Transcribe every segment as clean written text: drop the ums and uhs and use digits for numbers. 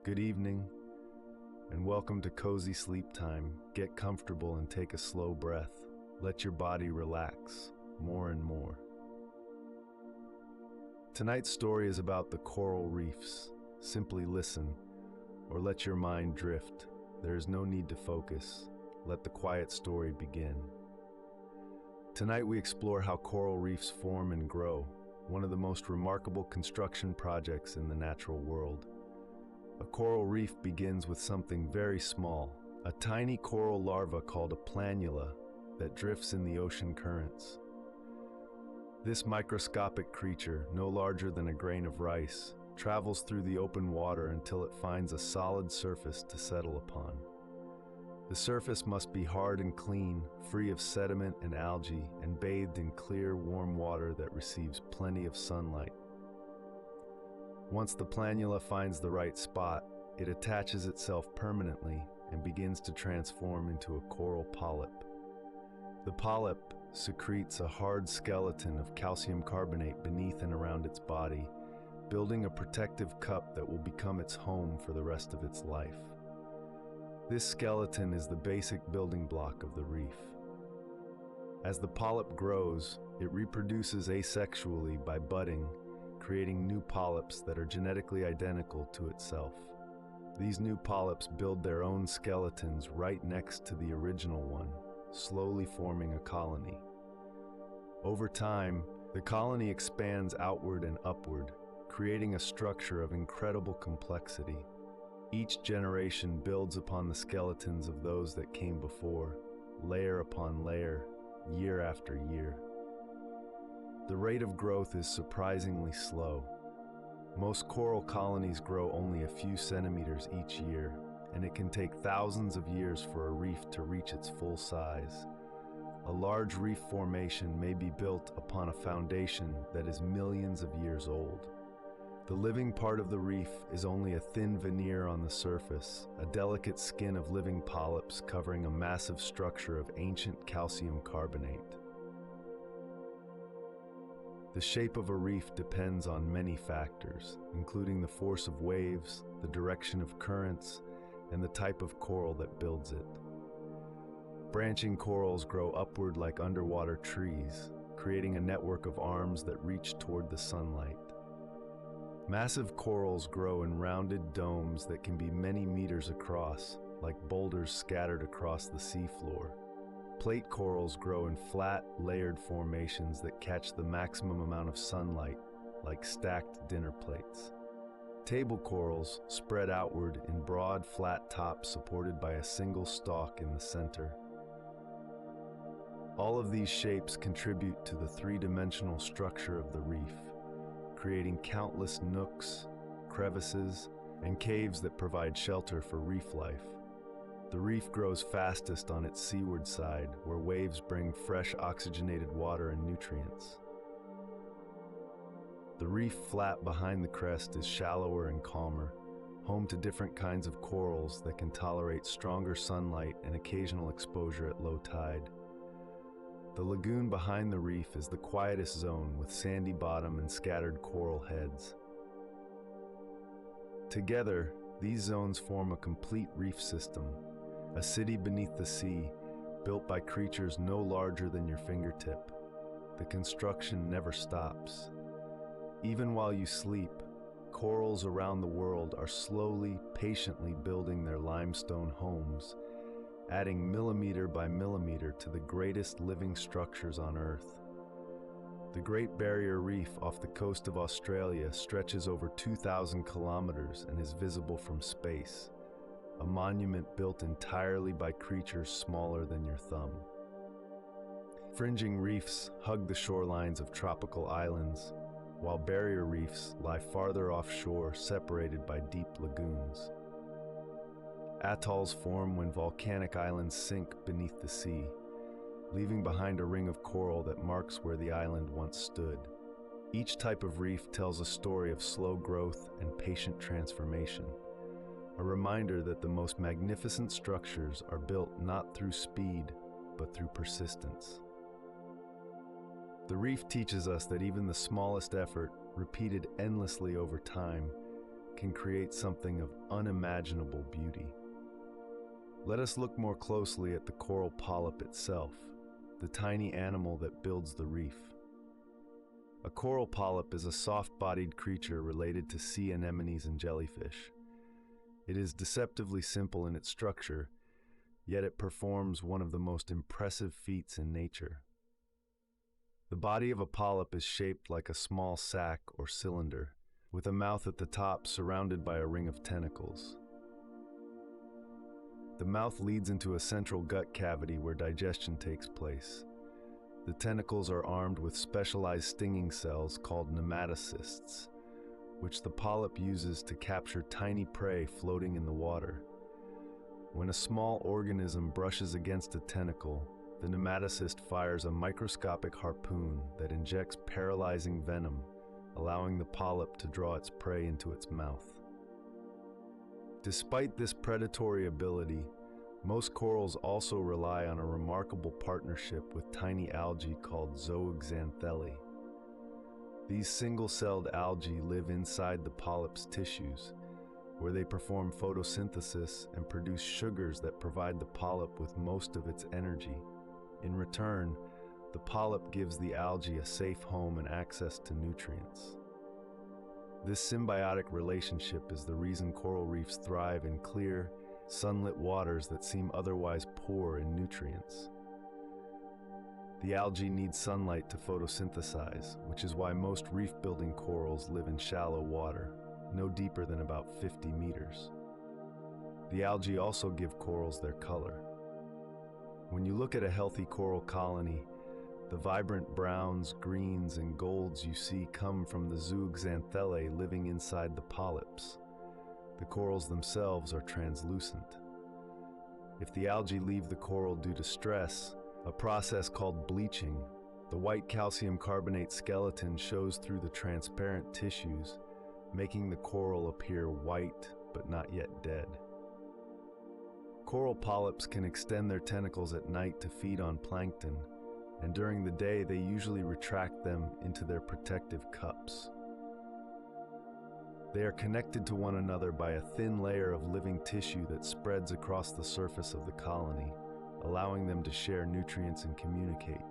Good evening, and welcome to Cozy Sleep Time. Get comfortable and take a slow breath. Let your body relax more and more. Tonight's story is about the coral reefs. Simply listen, or let your mind drift. There is no need to focus. Let the quiet story begin. Tonight we explore how coral reefs form and grow, one of the most remarkable construction projects in the natural world. A coral reef begins with something very small, a tiny coral larva called a planula that drifts in the ocean currents. This microscopic creature, no larger than a grain of rice, travels through the open water until it finds a solid surface to settle upon. The surface must be hard and clean, free of sediment and algae, and bathed in clear, warm water that receives plenty of sunlight. Once the planula finds the right spot, it attaches itself permanently and begins to transform into a coral polyp. The polyp secretes a hard skeleton of calcium carbonate beneath and around its body, building a protective cup that will become its home for the rest of its life. This skeleton is the basic building block of the reef. As the polyp grows, it reproduces asexually by budding, creating new polyps that are genetically identical to itself. These new polyps build their own skeletons right next to the original one, slowly forming a colony. Over time, the colony expands outward and upward, creating a structure of incredible complexity. Each generation builds upon the skeletons of those that came before, layer upon layer, year after year. The rate of growth is surprisingly slow. Most coral colonies grow only a few centimeters each year, and it can take thousands of years for a reef to reach its full size. A large reef formation may be built upon a foundation that is millions of years old. The living part of the reef is only a thin veneer on the surface, a delicate skin of living polyps covering a massive structure of ancient calcium carbonate. The shape of a reef depends on many factors, including the force of waves, the direction of currents, and the type of coral that builds it. Branching corals grow upward like underwater trees, creating a network of arms that reach toward the sunlight. Massive corals grow in rounded domes that can be many meters across, like boulders scattered across the seafloor. Plate corals grow in flat, layered formations that catch the maximum amount of sunlight, like stacked dinner plates. Table corals spread outward in broad, flat tops supported by a single stalk in the center. All of these shapes contribute to the three-dimensional structure of the reef, creating countless nooks, crevices, and caves that provide shelter for reef life. The reef grows fastest on its seaward side, where waves bring fresh oxygenated water and nutrients. The reef flat behind the crest is shallower and calmer, home to different kinds of corals that can tolerate stronger sunlight and occasional exposure at low tide. The lagoon behind the reef is the quietest zone with sandy bottom and scattered coral heads. Together, these zones form a complete reef system, a city beneath the sea, built by creatures no larger than your fingertip. The construction never stops. Even while you sleep, corals around the world are slowly, patiently building their limestone homes, adding millimeter by millimeter to the greatest living structures on Earth. The Great Barrier Reef off the coast of Australia stretches over 2,000 kilometers and is visible from space, a monument built entirely by creatures smaller than your thumb. Fringing reefs hug the shorelines of tropical islands, while barrier reefs lie farther offshore, separated by deep lagoons. Atolls form when volcanic islands sink beneath the sea, leaving behind a ring of coral that marks where the island once stood. Each type of reef tells a story of slow growth and patient transformation, a reminder that the most magnificent structures are built not through speed, but through persistence. The reef teaches us that even the smallest effort, repeated endlessly over time, can create something of unimaginable beauty. Let us look more closely at the coral polyp itself, the tiny animal that builds the reef. A coral polyp is a soft-bodied creature related to sea anemones and jellyfish. It is deceptively simple in its structure, yet it performs one of the most impressive feats in nature. The body of a polyp is shaped like a small sac or cylinder, with a mouth at the top surrounded by a ring of tentacles. The mouth leads into a central gut cavity where digestion takes place. The tentacles are armed with specialized stinging cells called nematocysts, which the polyp uses to capture tiny prey floating in the water. When a small organism brushes against a tentacle, the nematocyst fires a microscopic harpoon that injects paralyzing venom, allowing the polyp to draw its prey into its mouth. Despite this predatory ability, most corals also rely on a remarkable partnership with tiny algae called zooxanthellae. These single-celled algae live inside the polyp's tissues, where they perform photosynthesis and produce sugars that provide the polyp with most of its energy. In return, the polyp gives the algae a safe home and access to nutrients. This symbiotic relationship is the reason coral reefs thrive in clear, sunlit waters that seem otherwise poor in nutrients. The algae need sunlight to photosynthesize, which is why most reef-building corals live in shallow water, no deeper than about 50 meters. The algae also give corals their color. When you look at a healthy coral colony, the vibrant browns, greens, and golds you see come from the zooxanthellae living inside the polyps. The corals themselves are translucent. If the algae leave the coral due to stress, a process called bleaching, the white calcium carbonate skeleton shows through the transparent tissues, making the coral appear white but not yet dead. Coral polyps can extend their tentacles at night to feed on plankton, and during the day they usually retract them into their protective cups. They are connected to one another by a thin layer of living tissue that spreads across the surface of the colony, allowing them to share nutrients and communicate.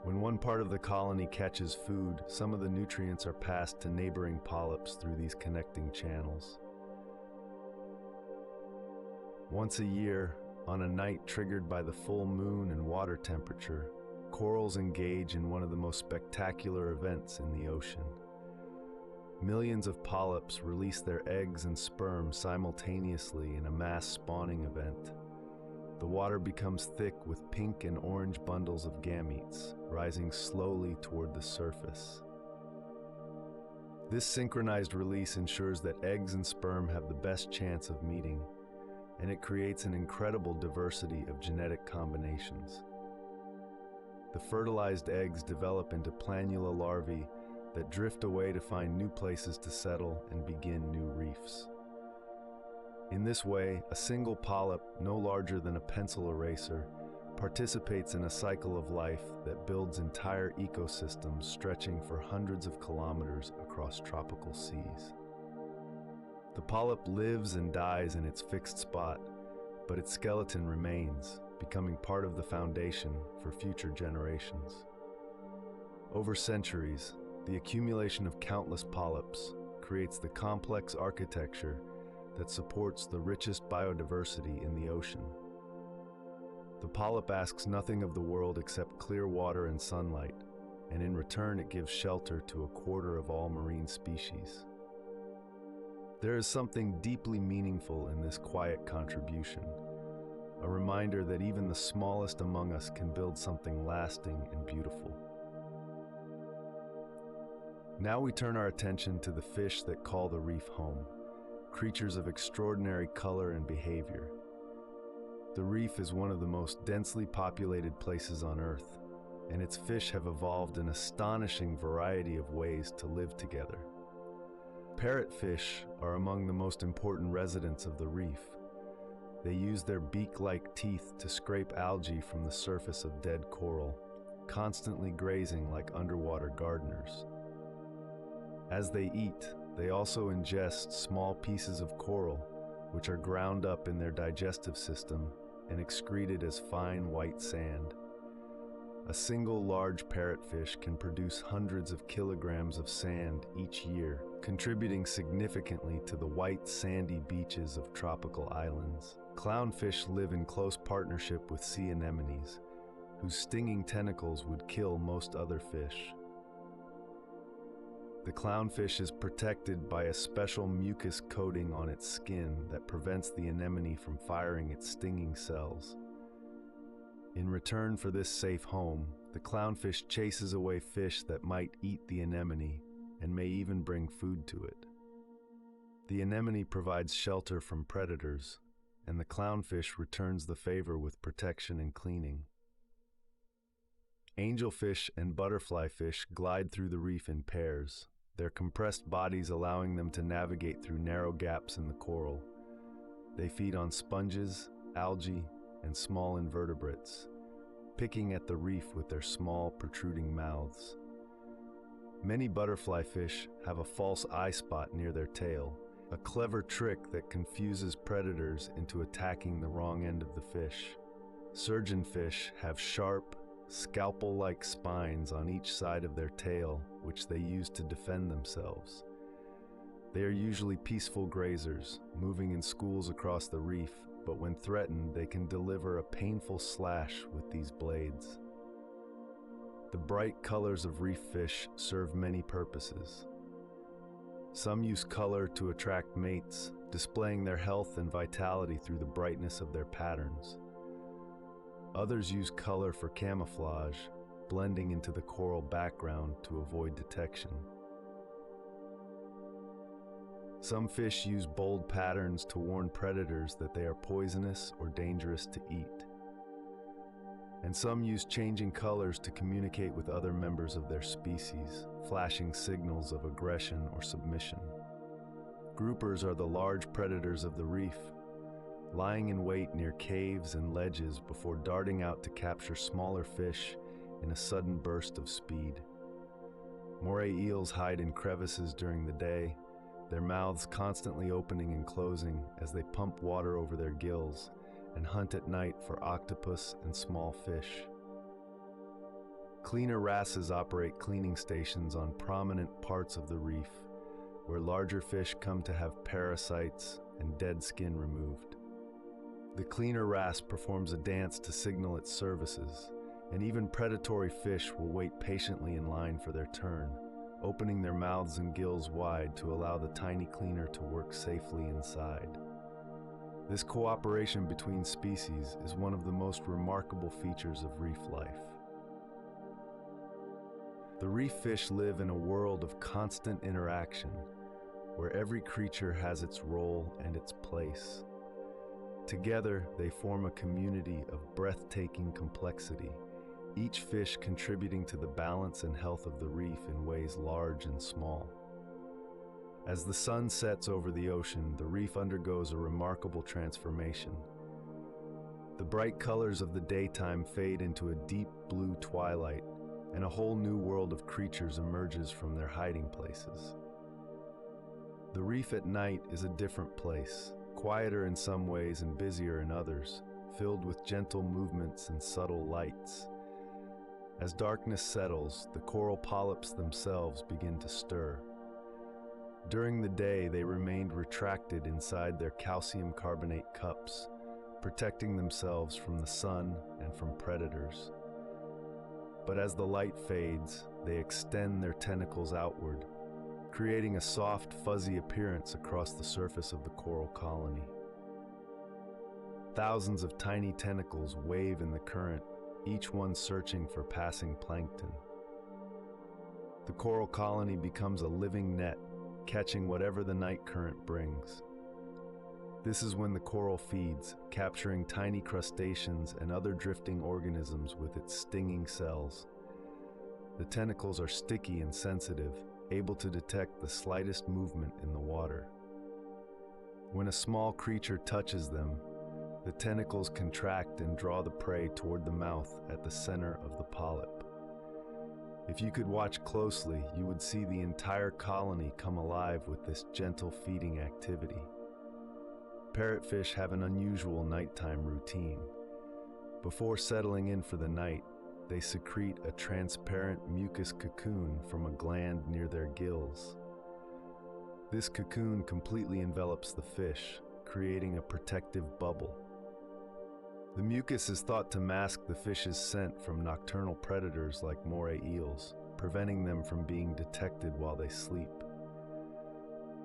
When one part of the colony catches food, some of the nutrients are passed to neighboring polyps through these connecting channels. Once a year, on a night triggered by the full moon and water temperature, corals engage in one of the most spectacular events in the ocean. Millions of polyps release their eggs and sperm simultaneously in a mass spawning event. The water becomes thick with pink and orange bundles of gametes, rising slowly toward the surface. This synchronized release ensures that eggs and sperm have the best chance of meeting, and it creates an incredible diversity of genetic combinations. The fertilized eggs develop into planula larvae that drift away to find new places to settle and begin new reefs. In this way, a single polyp, no larger than a pencil eraser, participates in a cycle of life that builds entire ecosystems stretching for hundreds of kilometers across tropical seas. The polyp lives and dies in its fixed spot, but its skeleton remains, becoming part of the foundation for future generations. Over centuries, the accumulation of countless polyps creates the complex architecture that supports the richest biodiversity in the ocean. The polyp asks nothing of the world except clear water and sunlight, and in return it gives shelter to a quarter of all marine species. There is something deeply meaningful in this quiet contribution, a reminder that even the smallest among us can build something lasting and beautiful. Now we turn our attention to the fish that call the reef home, creatures of extraordinary color and behavior. The reef is one of the most densely populated places on Earth, and its fish have evolved an astonishing variety of ways to live together. Parrotfish are among the most important residents of the reef. They use their beak-like teeth to scrape algae from the surface of dead coral, constantly grazing like underwater gardeners. As they eat, They also ingest small pieces of coral, which are ground up in their digestive system and excreted as fine white sand. A single large parrotfish can produce hundreds of kilograms of sand each year, contributing significantly to the white sandy beaches of tropical islands. Clownfish live in close partnership with sea anemones, whose stinging tentacles would kill most other fish. The clownfish is protected by a special mucus coating on its skin that prevents the anemone from firing its stinging cells. In return for this safe home, the clownfish chases away fish that might eat the anemone and may even bring food to it. The anemone provides shelter from predators, and the clownfish returns the favor with protection and cleaning. Angelfish and butterfly fish glide through the reef in pairs, their compressed bodies allowing them to navigate through narrow gaps in the coral. They feed on sponges, algae, and small invertebrates, picking at the reef with their small, protruding mouths. Many butterfly fish have a false eye spot near their tail, a clever trick that confuses predators into attacking the wrong end of the fish. Surgeonfish have sharp, scalpel-like spines on each side of their tail, which they use to defend themselves. They are usually peaceful grazers, moving in schools across the reef, but when threatened, they can deliver a painful slash with these blades. The bright colors of reef fish serve many purposes. Some use color to attract mates, displaying their health and vitality through the brightness of their patterns. Others use color for camouflage, blending into the coral background to avoid detection. Some fish use bold patterns to warn predators that they are poisonous or dangerous to eat. And some use changing colors to communicate with other members of their species, flashing signals of aggression or submission. Groupers are the large predators of the reef, lying in wait near caves and ledges before darting out to capture smaller fish in a sudden burst of speed. Moray eels hide in crevices during the day, their mouths constantly opening and closing as they pump water over their gills and hunt at night for octopus and small fish. Cleaner wrasses operate cleaning stations on prominent parts of the reef, where larger fish come to have parasites and dead skin removed. The cleaner wrasse performs a dance to signal its services, and even predatory fish will wait patiently in line for their turn, opening their mouths and gills wide to allow the tiny cleaner to work safely inside. This cooperation between species is one of the most remarkable features of reef life. The reef fish live in a world of constant interaction, where every creature has its role and its place. Together, they form a community of breathtaking complexity, each fish contributing to the balance and health of the reef in ways large and small. As the sun sets over the ocean, the reef undergoes a remarkable transformation. The bright colors of the daytime fade into a deep blue twilight, and a whole new world of creatures emerges from their hiding places. The reef at night is a different place, quieter in some ways and busier in others, filled with gentle movements and subtle lights. As darkness settles, the coral polyps themselves begin to stir. During the day, they remained retracted inside their calcium carbonate cups, protecting themselves from the sun and from predators. But as the light fades, they extend their tentacles outward, creating a soft, fuzzy appearance across the surface of the coral colony. Thousands of tiny tentacles wave in the current, each one searching for passing plankton. The coral colony becomes a living net, catching whatever the night current brings. This is when the coral feeds, capturing tiny crustaceans and other drifting organisms with its stinging cells. The tentacles are sticky and sensitive, able to detect the slightest movement in the water. When a small creature touches them, the tentacles contract and draw the prey toward the mouth at the center of the polyp. If you could watch closely, you would see the entire colony come alive with this gentle feeding activity. Parrotfish have an unusual nighttime routine. Before settling in for the night, they secrete a transparent mucus cocoon from a gland near their gills. This cocoon completely envelops the fish, creating a protective bubble. The mucus is thought to mask the fish's scent from nocturnal predators like moray eels, preventing them from being detected while they sleep.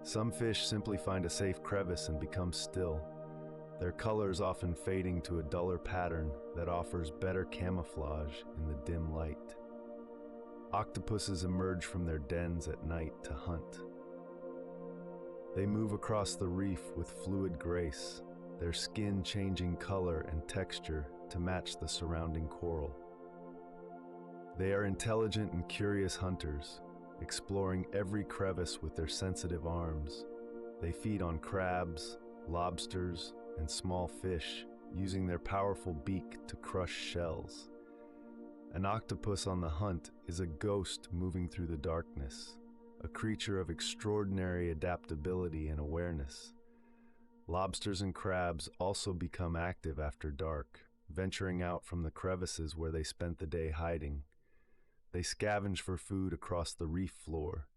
Some fish simply find a safe crevice and become still, their colors often fading to a duller pattern that offers better camouflage in the dim light. Octopuses emerge from their dens at night to hunt. They move across the reef with fluid grace, their skin changing color and texture to match the surrounding coral. They are intelligent and curious hunters, exploring every crevice with their sensitive arms. They feed on crabs, lobsters, and small fish, using their powerful beak to crush shells. An octopus on the hunt is a ghost moving through the darkness, a creature of extraordinary adaptability and awareness. Lobsters and crabs also become active after dark, venturing out from the crevices where they spent the day hiding. They scavenge for food across the reef floor,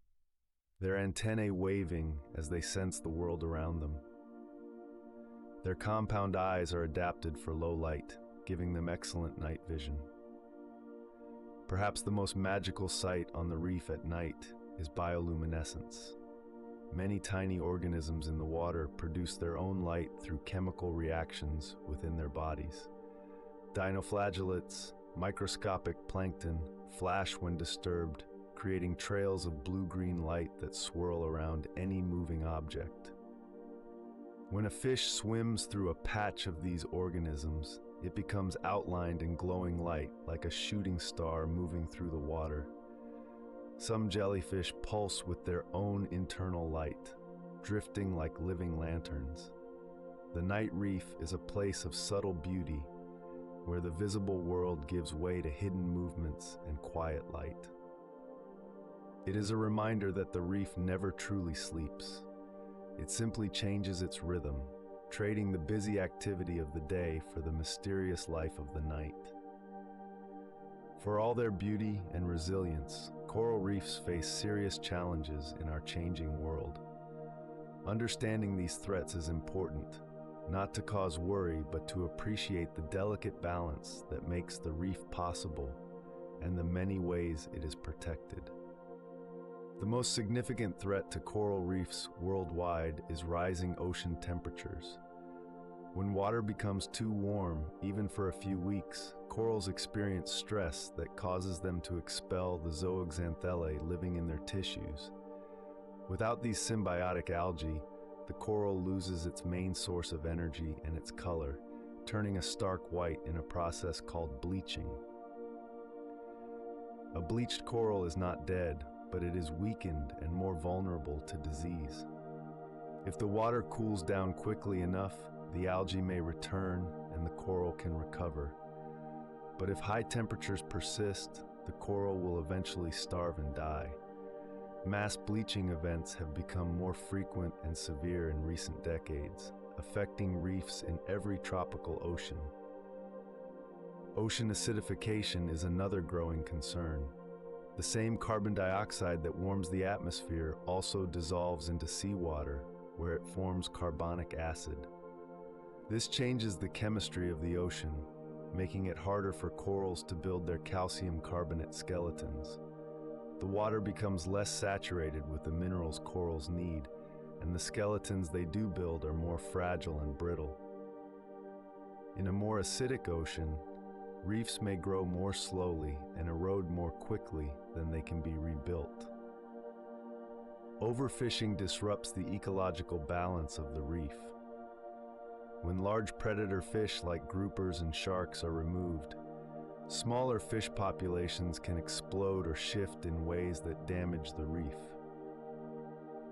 their antennae waving as they sense the world around them. Their compound eyes are adapted for low light, giving them excellent night vision. Perhaps the most magical sight on the reef at night is bioluminescence. Many tiny organisms in the water produce their own light through chemical reactions within their bodies. Dinoflagellates, microscopic plankton, flash when disturbed, creating trails of blue-green light that swirl around any moving object. When a fish swims through a patch of these organisms, it becomes outlined in glowing light like a shooting star moving through the water. Some jellyfish pulse with their own internal light, drifting like living lanterns. The night reef is a place of subtle beauty, where the visible world gives way to hidden movements and quiet light. It is a reminder that the reef never truly sleeps. It simply changes its rhythm, trading the busy activity of the day for the mysterious life of the night. For all their beauty and resilience, coral reefs face serious challenges in our changing world. Understanding these threats is important, not to cause worry, but to appreciate the delicate balance that makes the reef possible and the many ways it is protected. The most significant threat to coral reefs worldwide is rising ocean temperatures. When water becomes too warm, even for a few weeks, corals experience stress that causes them to expel the zooxanthellae living in their tissues. Without these symbiotic algae, the coral loses its main source of energy and its color, turning a stark white in a process called bleaching. A bleached coral is not dead, but it is weakened and more vulnerable to disease. If the water cools down quickly enough, the algae may return and the coral can recover. But if high temperatures persist, the coral will eventually starve and die. Mass bleaching events have become more frequent and severe in recent decades, affecting reefs in every tropical ocean. Ocean acidification is another growing concern. The same carbon dioxide that warms the atmosphere also dissolves into seawater, where it forms carbonic acid. This changes the chemistry of the ocean, making it harder for corals to build their calcium carbonate skeletons. The water becomes less saturated with the minerals corals need, and the skeletons they do build are more fragile and brittle. In a more acidic ocean, reefs may grow more slowly and erode more quickly than they can be rebuilt. Overfishing disrupts the ecological balance of the reef. When large predator fish like groupers and sharks are removed, smaller fish populations can explode or shift in ways that damage the reef.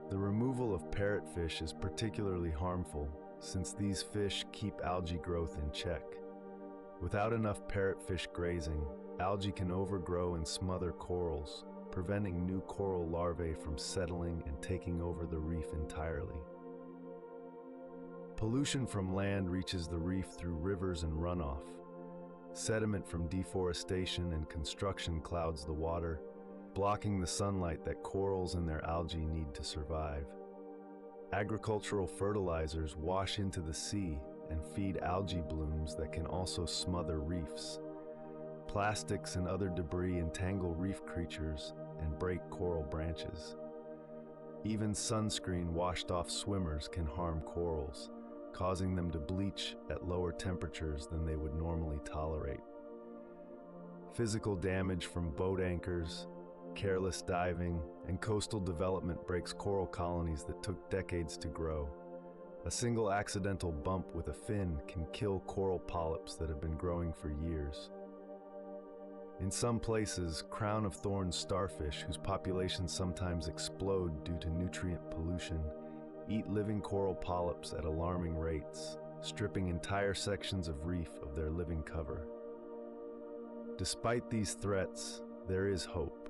The removal of parrotfish is particularly harmful, since these fish keep algae growth in check. Without enough parrotfish grazing, algae can overgrow and smother corals, preventing new coral larvae from settling and taking over the reef entirely. Pollution from land reaches the reef through rivers and runoff. Sediment from deforestation and construction clouds the water, blocking the sunlight that corals and their algae need to survive. Agricultural fertilizers wash into the sea and feed algae blooms that can also smother reefs. Plastics and other debris entangle reef creatures and break coral branches. Even sunscreen washed off swimmers can harm corals, causing them to bleach at lower temperatures than they would normally tolerate. Physical damage from boat anchors, careless diving, and coastal development breaks coral colonies that took decades to grow. A single accidental bump with a fin can kill coral polyps that have been growing for years. In some places, crown-of-thorns starfish, whose populations sometimes explode due to nutrient pollution, eat living coral polyps at alarming rates, stripping entire sections of reef of their living cover. Despite these threats, there is hope.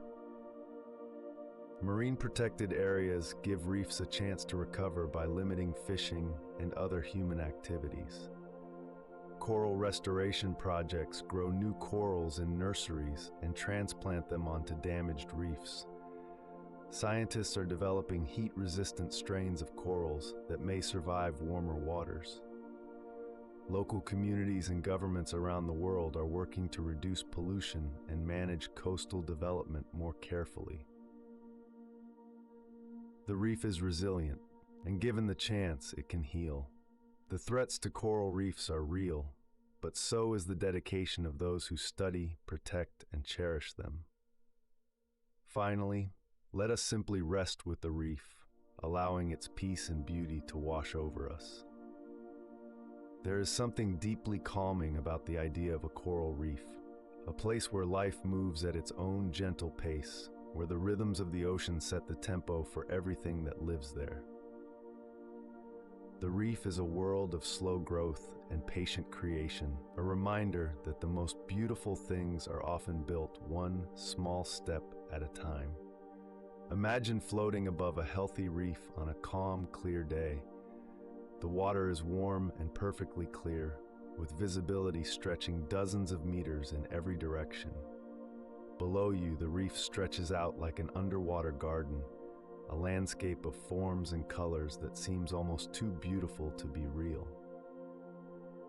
Marine protected areas give reefs a chance to recover by limiting fishing and other human activities. Coral restoration projects grow new corals in nurseries and transplant them onto damaged reefs. Scientists are developing heat-resistant strains of corals that may survive warmer waters. Local communities and governments around the world are working to reduce pollution and manage coastal development more carefully. The reef is resilient, and given the chance, it can heal. The threats to coral reefs are real, but so is the dedication of those who study, protect, and cherish them. Finally, let us simply rest with the reef, allowing its peace and beauty to wash over us. There is something deeply calming about the idea of a coral reef, a place where life moves at its own gentle pace, where the rhythms of the ocean set the tempo for everything that lives there. The reef is a world of slow growth and patient creation, a reminder that the most beautiful things are often built one small step at a time. Imagine floating above a healthy reef on a calm, clear day. The water is warm and perfectly clear, with visibility stretching dozens of meters in every direction. Below you, the reef stretches out like an underwater garden, a landscape of forms and colors that seems almost too beautiful to be real.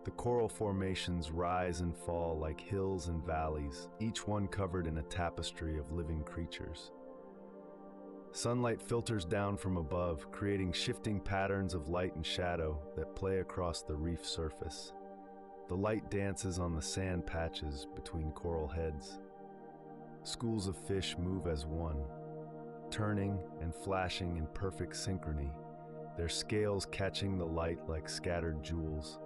The coral formations rise and fall like hills and valleys, each one covered in a tapestry of living creatures. Sunlight filters down from above, creating shifting patterns of light and shadow that play across the reef surface. The light dances on the sand patches between coral heads. Schools of fish move as one, turning and flashing in perfect synchrony, their scales catching the light like scattered jewels.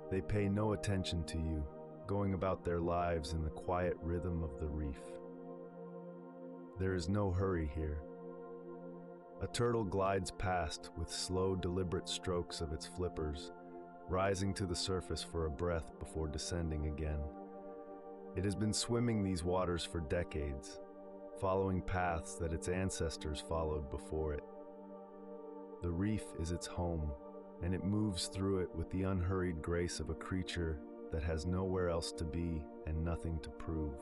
They pay no attention to you, going about their lives in the quiet rhythm of the reef. There is no hurry here. A turtle glides past with slow, deliberate strokes of its flippers, rising to the surface for a breath before descending again. It has been swimming these waters for decades, following paths that its ancestors followed before it. The reef is its home, and it moves through it with the unhurried grace of a creature that has nowhere else to be and nothing to prove.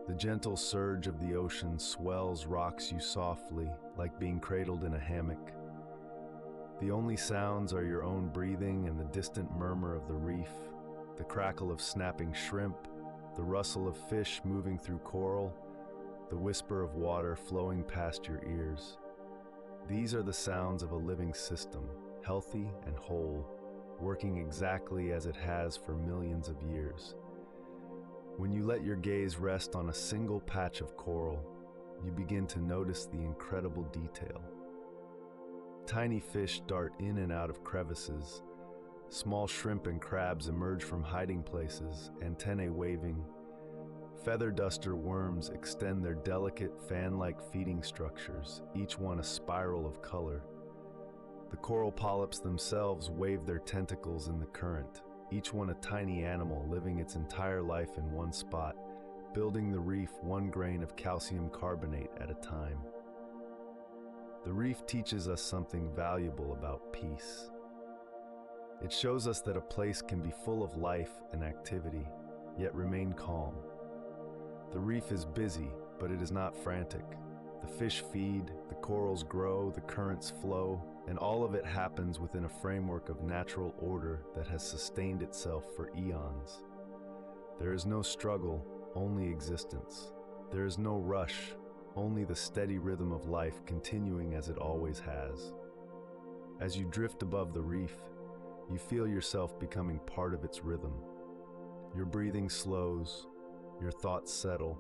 The gentle surge of the ocean swells rocks you softly, like being cradled in a hammock. The only sounds are your own breathing and the distant murmur of the reef, the crackle of snapping shrimp, the rustle of fish moving through coral, the whisper of water flowing past your ears. These are the sounds of a living system, healthy and whole, working exactly as it has for millions of years. When you let your gaze rest on a single patch of coral, you begin to notice the incredible detail. Tiny fish dart in and out of crevices. Small shrimp and crabs emerge from hiding places, antennae waving. Feather duster worms extend their delicate fan-like feeding structures, each one a spiral of color. The coral polyps themselves wave their tentacles in the current, each one a tiny animal living its entire life in one spot, building the reef one grain of calcium carbonate at a time. The reef teaches us something valuable about peace. It shows us that a place can be full of life and activity, yet remain calm. The reef is busy, but it is not frantic. The fish feed, the corals grow, the currents flow, and all of it happens within a framework of natural order that has sustained itself for eons. There is no struggle, only existence. There is no rush, only the steady rhythm of life continuing as it always has. As you drift above the reef, you feel yourself becoming part of its rhythm. Your breathing slows, your thoughts settle.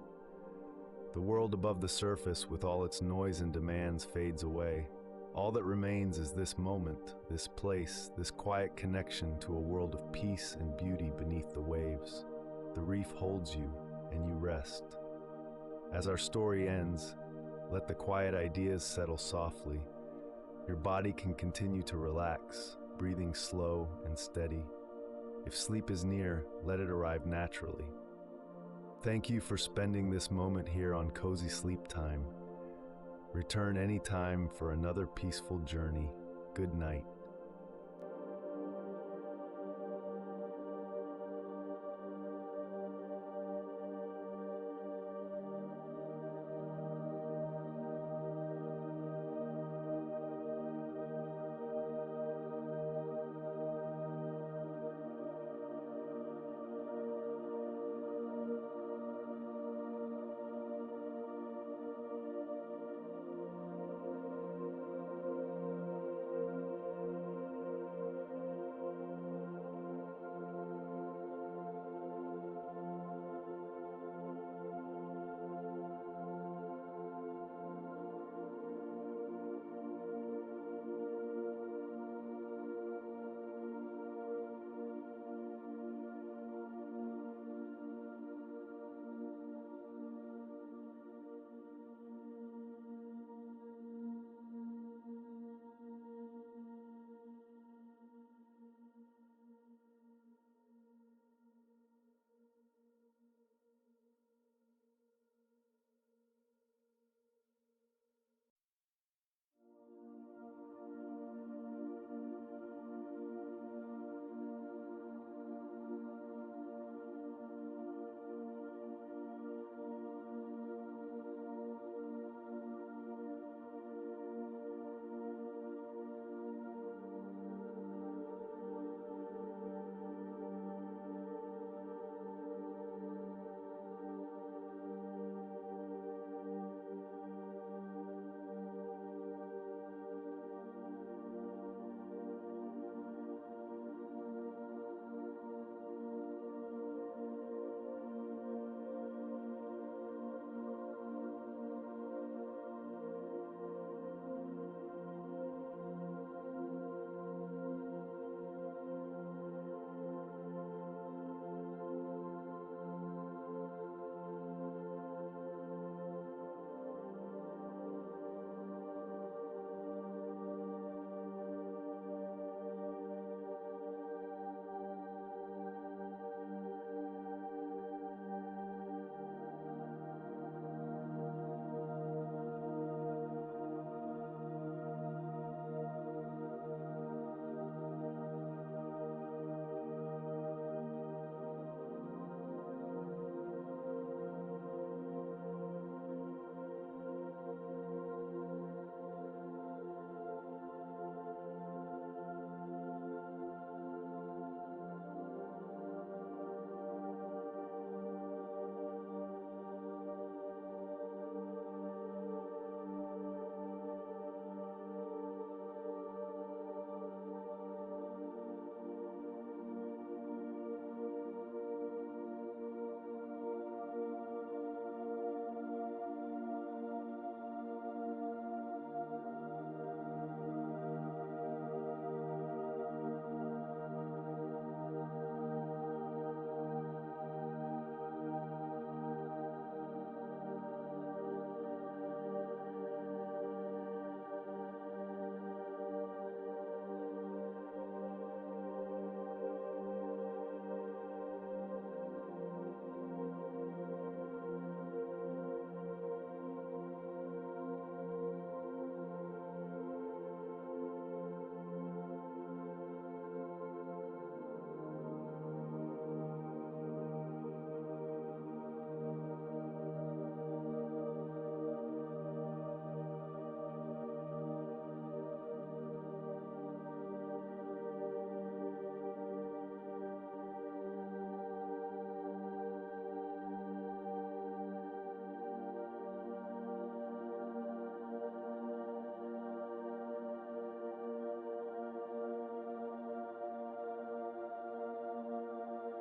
The world above the surface with all its noise and demands fades away. All that remains is this moment, this place, this quiet connection to a world of peace and beauty beneath the waves. The reef holds you, and you rest. As our story ends, let the quiet ideas settle softly. Your body can continue to relax, breathing slow and steady. If sleep is near, let it arrive naturally. Thank you for spending this moment here on Cozy Sleep Time. Return anytime for another peaceful journey. Good night.